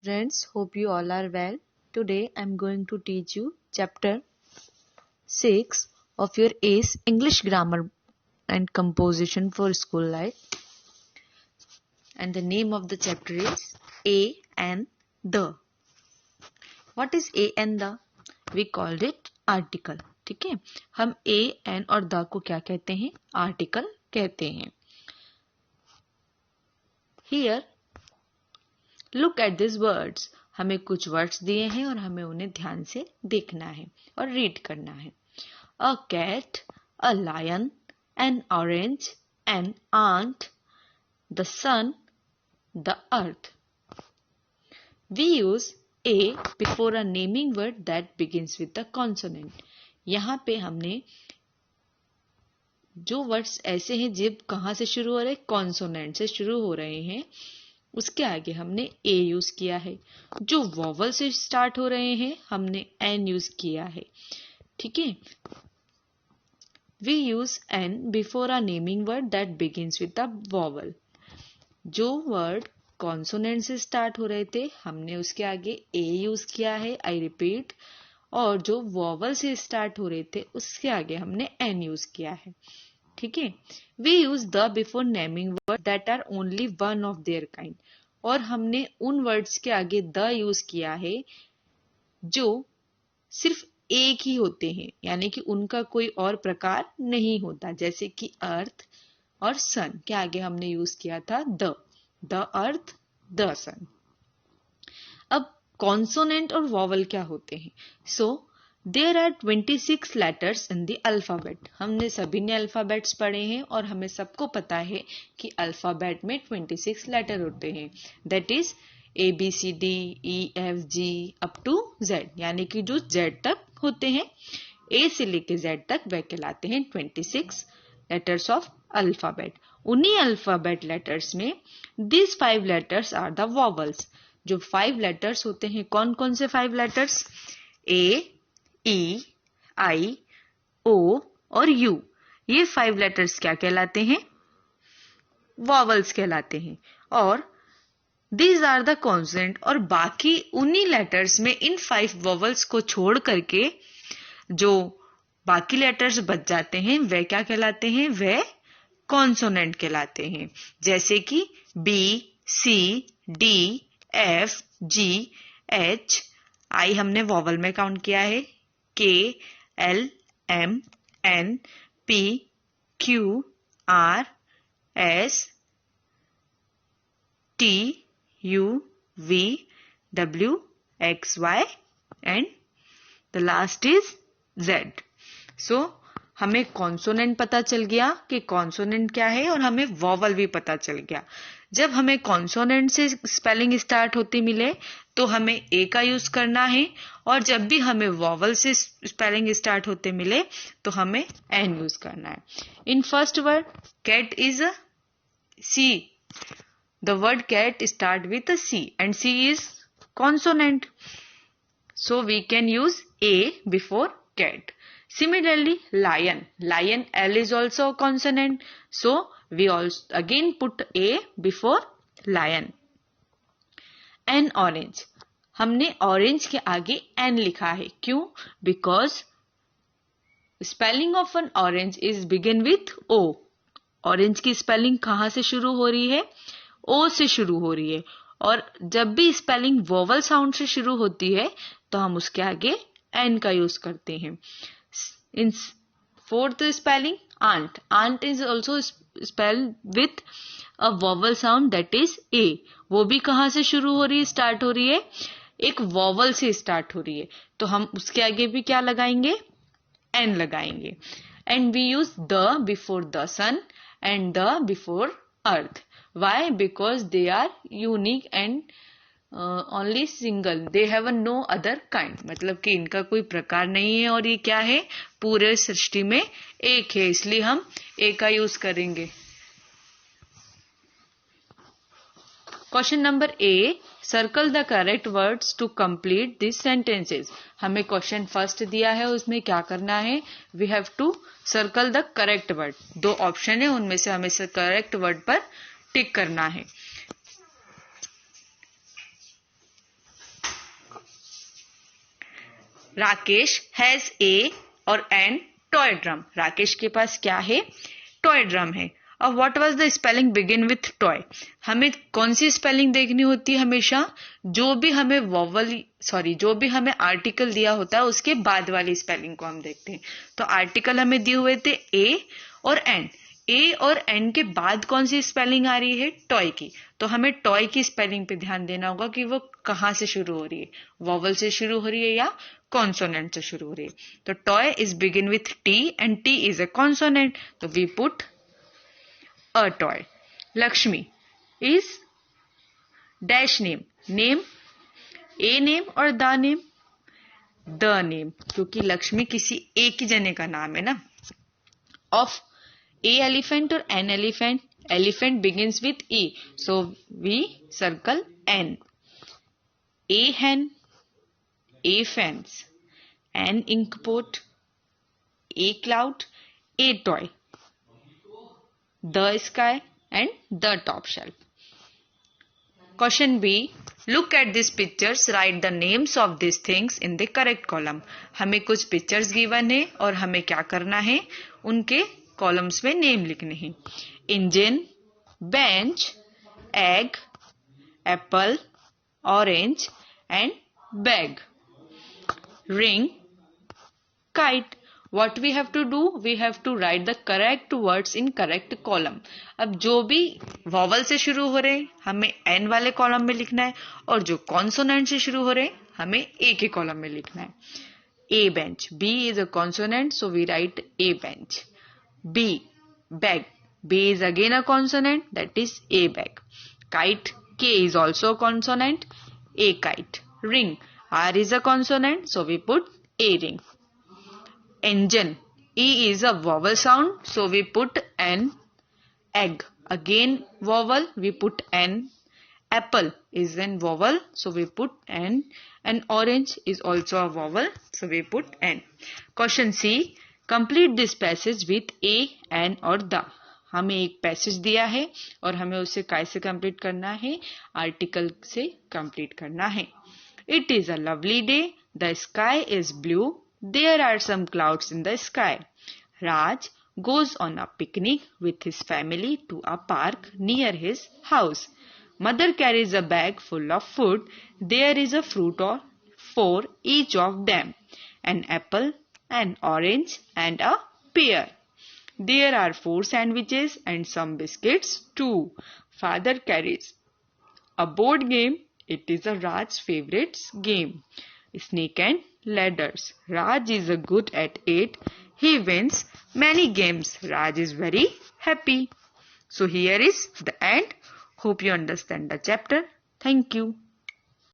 Friends, hope you all are well. Today I am going to teach you chapter 6 of your ACE English Grammar and Composition for School Life. And the name of the chapter is A and the. What is A and the? We called it article. ठीक है, हम A and और the को क्या कहते हैं? Article कहते हैं. Here, look at these words. हमें कुछ वर्ड्स दिए हैं और हमें उन्हें ध्यान से देखना है और रीड करना है. A cat, a lion, an orange, an ant, the sun, the earth. We use a before a naming word that begins with the consonant. यहाँ पे हमने जो वर्ड्स ऐसे हैं जब कहाँ से शुरू हो रहे हैं, कॉन्सोनेंट से शुरू हो रहे हैं, उसके आगे हमने ए यूज किया है. जो वॉवल से स्टार्ट हो रहे हैं हमने एन यूज किया है. ठीक है, we use an before a naming word that begins with the vowel. जो वर्ड कॉन्सोनेंट से स्टार्ट हो रहे थे हमने उसके आगे ए यूज किया है, आई रिपीट. और जो वॉवल से स्टार्ट हो रहे थे उसके आगे हमने एन यूज किया है. ठीक है, we use the before naming word that are only one of their kind. और हमने उन वर्ड्स के आगे द यूज किया है जो सिर्फ एक ही होते हैं, यानी कि उनका कोई और प्रकार नहीं होता. जैसे कि अर्थ और सन के आगे हमने यूज किया था द अर्थ, द सन. अब कॉन्सोनेंट और वॉवल क्या होते हैं? So there are 26 letters in the alphabet. हमने सभी ने अल्फाबेट्स पढ़े हैं और हमें सबको पता है कि अल्फाबेट में 26 लेटर होते हैं. That is ABCD EFG up to Z, यानी कि जो Z तक होते हैं, A से लेके Z तक वह कहलाते हैं 26 लेटर्स ऑफ अल्फाबेट. उन्हीं अल्फाबेट लेटर्स में this 5 letters are the vowels. जो 5 लेटर्स होते हैं, कौन कौन से 5 letters? A, E, I, O और U. ये 5 लेटर्स क्या कहलाते हैं? वॉवल्स कहलाते हैं. और दीज आर द कॉन्सोनेंट. और बाकी उन्हीं लेटर्स में इन 5 वॉवल्स को छोड़ करके जो बाकी लेटर्स बच जाते हैं वे क्या कहलाते हैं? वे कॉन्सोनेंट कहलाते हैं. जैसे कि B, C, D, F, G, H. I हमने वॉवल में काउंट किया है. K, L, M, N, P, Q, R, S, T, U, V, W, X, Y and the last is Z. So हमें कॉन्सोनेंट पता चल गया कि कॉन्सोनेंट क्या है और हमें वॉवल भी पता चल गया. जब हमें कॉन्सोनेंट से स्पेलिंग स्टार्ट होते मिले तो हमें ए का यूज करना है, और जब भी हमें वॉवल से स्पेलिंग स्टार्ट होते मिले तो हमें एन यूज करना है. In first word cat is a C. The word cat start with a C and C is consonant. So we can use A before cat. Similarly, lion. Lion L is also a consonant. So we also again put A before lion. An orange. हमने orange के आगे N लिखा है. क्यों? Because spelling of an orange is begin with O. Orange की spelling कहाँ से शुरू हो रही है? ओ से शुरू हो रही है. और जब भी स्पेलिंग वोवल साउंड से शुरू होती है तो हम उसके आगे एन का यूज करते हैं. In fourth spelling aunt. Aunt is also spelled with a vowel sound that is A. वो भी कहाँ से शुरू हो रही है, स्टार्ट हो रही है? एक वोवल से स्टार्ट हो रही है. तो हम उसके आगे भी क्या लगाएंगे? एन लगाएंगे. And we use the before the sun and the before earth. Why? Because they are unique and only single. They have a no other kind. मतलब कि इनका कोई प्रकार नहीं है और ये क्या है? पूरे सृष्टि में एक है, इसलिए हम ए का यूज करेंगे. Question number A. Circle the correct words to complete this sentences. हमें क्वेश्चन फर्स्ट दिया है, उसमें क्या करना है? We have to circle the correct word. 2 option है, उनमें से हमें करेक्ट वर्ड पर टिक करना है. राकेश हैज ए और एन टॉय ड्रम। राकेश के पास क्या है? टॉय ड्रम है। अब what was the spelling begin with toy? हमें कौन सी स्पेलिंग देखनी होती है हमेशा? जो भी हमें जो भी हमें आर्टिकल दिया होता है उसके बाद वाली स्पेलिंग को हम देखते हैं। तो आर्टिकल हमें दिए हुए थे ए और एन। ए और एन के बाद कौन सी स्पेलिंग आ रही है? टॉय की। तो हमें टॉय की स्पेलिंग पे ध्यान देना होगा कि वो कहाँ से शुरू हो रही है, वॉवल से शुरू हो रही है या कॉन्सोनेंट से शुरू हो रही है। तो toy is begin with T and T is a consonant, तो we put a toy. Lakshmi is dash name. Name a name और द नेम? द नेम, क्योंकि लक्ष्मी किसी एक ही जने का नाम है ना। Of A elephant or an elephant? Elephant begins with E, so we circle N. A hen, A fence, an inkpot, A cloud, A toy, the sky and the top shelf. Question B. Look at these pictures. Write the names of these things in the correct column. हमें कुछ pictures given है और हमें क्या करना है? उनके columns में नेम लिखने हैं। Engine, bench, egg, Apple, orange and bag. Ring, kite. What we have to do? We have to write the correct words in correct column. अब जो भी वॉवल से शुरू हो रहे हैं हमें एन वाले कॉलम में लिखना है, और जो कॉन्सोनेंट से शुरू हो रहे हैं हमें ए के कॉलम में लिखना है। A bench, B is a consonant, so we write a bench. B, bag. B is again a consonant, that is A bag. Kite, K is also a consonant, A kite. Ring, R is a consonant, so we put A ring. Engine, E is a vowel sound, so we put N. Egg, again vowel, we put N. Apple is an vowel, so we put N. And orange is also a vowel, so we put N. Question C. Complete this passage with a, an और the. हमें एक passage दिया है और हमें उसे काय से कंप्लीट करना है? आर्टिकल से कंप्लीट करना है। It is a lovely day, the sky is blue, there are some clouds in the sky. Raj goes on a picnic with his family to a park near his house. Mother carries a bag full of food. There is a fruit for each of them, an apple, an orange and a pear. There are 4 sandwiches and some biscuits too. Father carries a board game. It is a Raj's favorite game. Snake and ladders. Raj is good at it. He wins many games. Raj is very happy. So here is the end. Hope you understand the chapter. Thank you.